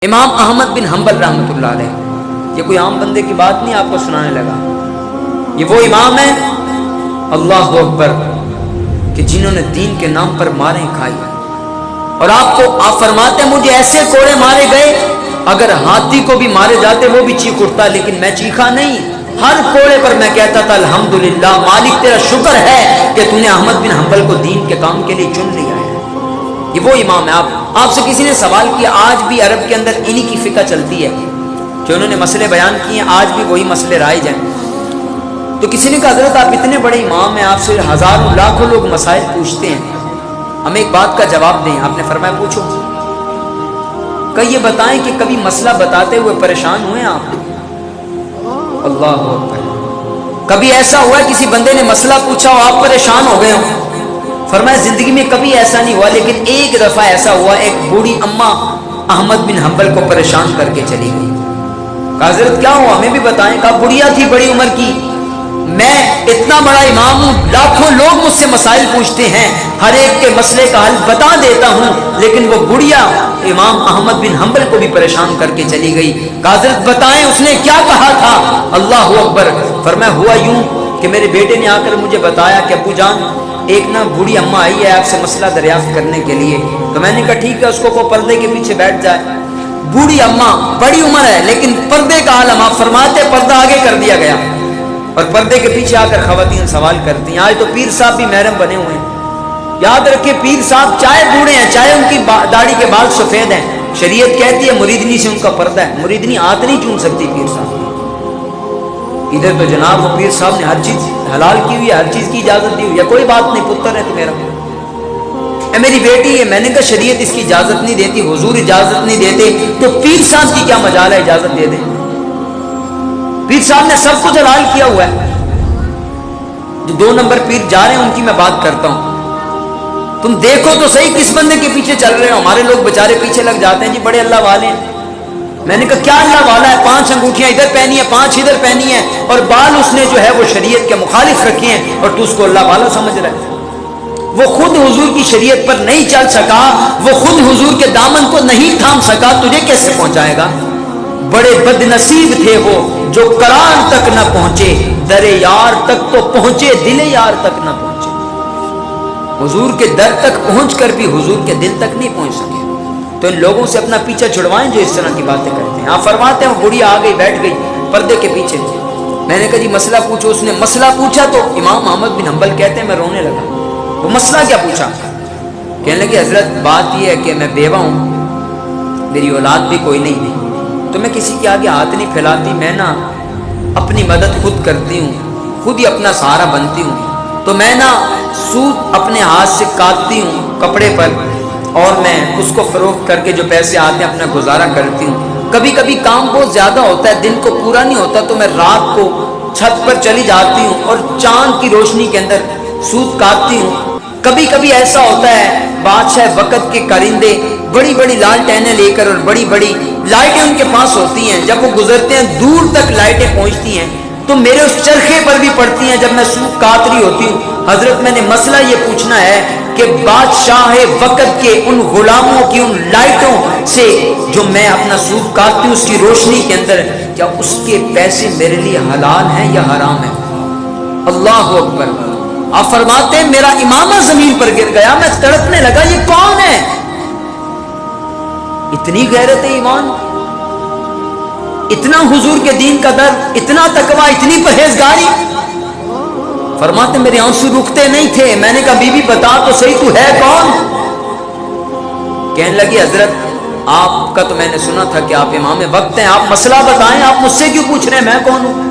امام احمد بن حنبل رحمۃ اللہ علیہ، یہ کوئی عام بندے کی بات نہیں آپ کو سنانے لگا، یہ وہ امام ہے اللہ اکبر کہ جنہوں نے دین کے نام پر ماریں کھائی، اور آپ فرماتے ہیں مجھے ایسے کوڑے مارے گئے اگر ہاتھی کو بھی مارے جاتے وہ بھی چیخ اٹھتا، لیکن میں چیخا نہیں، ہر کوڑے پر میں کہتا تھا الحمدللہ مالک تیرا شکر ہے کہ تو نے احمد بن حنبل کو دین کے کام کے لیے چن لیا ہے۔ یہ وہ امام ہے۔ آپ سے کسی نے سوال کیا، آج بھی عرب کے اندر انہی کی فقہ چلتی ہے کہ انہوں نے مسئلے بیان کیے ہیں، آج بھی وہی مسئلے رائج ہیں۔ تو کسی نے کہا حضرت آپ اتنے بڑے امام ہیں، آپ سے ہزاروں لاکھوں لوگ مسائل پوچھتے ہیں، ہمیں ایک بات کا جواب دیں۔ آپ نے فرمایا پوچھو۔ کہ یہ بتائیں کہ کبھی مسئلہ بتاتے ہوئے پریشان ہوئے آپ؟ اللہ اکبر۔ کبھی ایسا ہوا ہے کسی بندے نے مسئلہ پوچھا اور آپ پریشان ہو گئے ہوں؟ فرمایا زندگی میں کبھی ایسا نہیں ہوا، لیکن ایک دفعہ ایسا ہوا، ایک بوڑھی اماں احمد بن حنبل کو پریشان کر کے چلی گئی۔ کہا حضرت کیا ہوا ہمیں بھی بتائیں۔ کہا بڑھیا تھی بڑی عمر کی، میں اتنا بڑا امام ہوں، لاکھوں لوگ مجھ سے مسائل پوچھتے ہیں، ہر ایک کے مسئلے کا حل بتا دیتا ہوں، لیکن وہ بڑھیا امام احمد بن حنبل کو بھی پریشان کر کے چلی گئی۔ کہا حضرت بتائیں اس نے کیا کہا تھا؟ اللہ اکبر۔ فرمایا ہوا یوں کہ میرے بیٹے نے آ کر مجھے بتایا کہ ابو جان ایک نا بوڑھی اماں آئی ہے آپ سے مسئلہ دریافت کرنے کے لیے۔ تو میں نے کہا ٹھیک ہے، اس کو پردے کے پیچھے بیٹھ جائے۔ بوڑھی اماں بڑی عمر ہے لیکن پردے کا عالم، آپ فرماتے پردہ آگے کر دیا گیا اور پردے کے پیچھے آ کر خواتین سوال کرتی ہیں۔ آج تو پیر صاحب بھی محرم بنے ہوئے ہیں۔ یاد رکھیں پیر صاحب چاہے بوڑھے ہیں، چاہے ان کی داڑھی کے بال سفید ہیں، شریعت کہتی ہے مریدنی سے ان کا پردہ ہے، مریدنی ہاتھ نہیں چوم سکتی پیر صاحب۔ ادھر تو جناب وہ پیر صاحب نے ہر چیز حلال کی ہوئی ہے، ہر چیز کی اجازت دی ہوئی ہے، کوئی بات نہیں پتر ہے تو میرا، اے میری بیٹی ہے۔ میں نے کہا شریعت اس کی اجازت نہیں دیتی، حضور اجازت نہیں دیتے، تو پیر صاحب کی کیا مجال ہے اجازت دے دیں؟ پیر صاحب نے سب کچھ حلال کیا ہوا ہے۔ جو 2 نمبر پیر جا رہے ہیں ان کی میں بات کرتا ہوں، تم دیکھو تو صحیح کس بندے کے پیچھے چل رہے ہو۔ ہمارے لوگ بیچارے پیچھے لگ جاتے ہیں جی بڑے اللہ والے ہیں۔ میں نے کہا کیا اللہ والا ہے؟ 5 انگوٹھیاں ادھر پہنی ہیں، 5 ادھر پہنی ہیں، اور بال اس نے جو ہے وہ شریعت کے مخالف رکھے ہیں، اور تو اس کو اللہ والا سمجھ رہا ہے۔ وہ خود حضور کی شریعت پر نہیں چل سکا، وہ خود حضور کے دامن کو نہیں تھام سکا، تجھے کیسے پہنچائے گا؟ بڑے بد نصیب تھے وہ جو قرار تک نہ پہنچے، در یار تک تو پہنچے، دل یار تک نہ پہنچے۔ حضور کے در تک پہنچ کر بھی حضور کے دل تک نہیں پہنچ سکے۔ تو ان لوگوں سے اپنا پیچھا چھڑوائیں جو اس طرح کی باتیں کرتے ہیں۔ آپ فرماتے ہیں بڑھیا آ گئی، بیٹھ گئی پردے کے پیچھے۔ میں نے کہا جی مسئلہ پوچھو۔ اس نے مسئلہ پوچھا تو امام احمد بن حنبل کہتے ہیں میں رونے لگا۔ وہ مسئلہ کیا پوچھا؟ کہنے لگے حضرت بات یہ ہے کہ میں بیوہ ہوں، میری اولاد بھی کوئی نہیں ہے، تو میں کسی کے آگے ہاتھ نہیں پھیلاتی، میں نا اپنی مدد خود کرتی ہوں، خود ہی اپنا سہارا بنتی ہوں، تو میں نا سود اپنے ہاتھ سے کاٹتی ہوں کپڑے پر، اور میں اس کو فروخت کر کے جو پیسے آتے ہیں اپنا گزارا کرتی ہوں۔ کبھی کبھی کام بہت زیادہ ہوتا ہے، دن کو پورا نہیں ہوتا، تو میں رات کو چھت پر چلی جاتی ہوں اور چاند کی روشنی کے اندر سود کاٹتی ہوں۔ کبھی کبھی ایسا ہوتا ہے بادشاہ وقت کے کرندے بڑی بڑی لالٹینیں لے کر، اور بڑی بڑی لائٹیں ان کے پاس ہوتی ہیں، جب وہ گزرتے ہیں دور تک لائٹیں پہنچتی ہیں تو میرے اس چرخے پر بھی پڑتی ہیں جب میں سود کاٹ رہی ہوتی ہوں۔ حضرت میں نے مسئلہ یہ پوچھنا ہے کہ بادشاہ وقت کے ان غلاموں کی ان لائٹوں سے جو میں اپنا سود کاٹتی ہوں اس کی روشنی کے اندر، کیا اس کے پیسے میرے لیے حلال ہیں یا حرام ہیں؟ اللہ اکبر۔ آپ فرماتے ہیں میرا امامہ زمین پر گر گیا، میں تڑپنے لگا یہ کون ہے؟ اتنی غیرت ایمان، اتنا حضور کے دین کا در، اتنا تقوی، اتنی پرہیزگاری۔ فرماتے میرے آنسو رکتے نہیں تھے۔ میں نے کہا بی بی بتا تو صحیح تو ہے کون؟ کہنے لگی حضرت آپ کا تو میں نے سنا تھا کہ آپ امام وقت ہیں، آپ مسئلہ بتائیں، آپ مجھ سے کیوں پوچھ رہے ہیں میں کون ہوں؟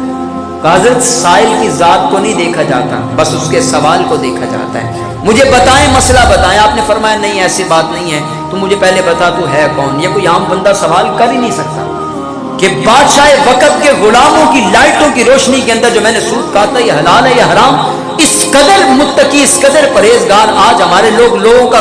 کہا حضرت سائل کی ذات کو نہیں دیکھا جاتا، بس اس کے سوال کو دیکھا جاتا ہے، مجھے بتائیں مسئلہ بتائیں۔ آپ نے فرمایا نہیں ایسی بات نہیں ہے، تو مجھے پہلے بتا تو ہے کون؟ یہ کوئی عام بندہ سوال کر ہی نہیں سکتا کہ بادشاہ وقت کے غلاموں کی لائٹوں کی روشنی کے اندر جو میں نے سود کاٹا یہ حلال ہے یا حرام؟ اس قدر متقی، اس قدر پرہیزگار آج ہمارے لوگوں کا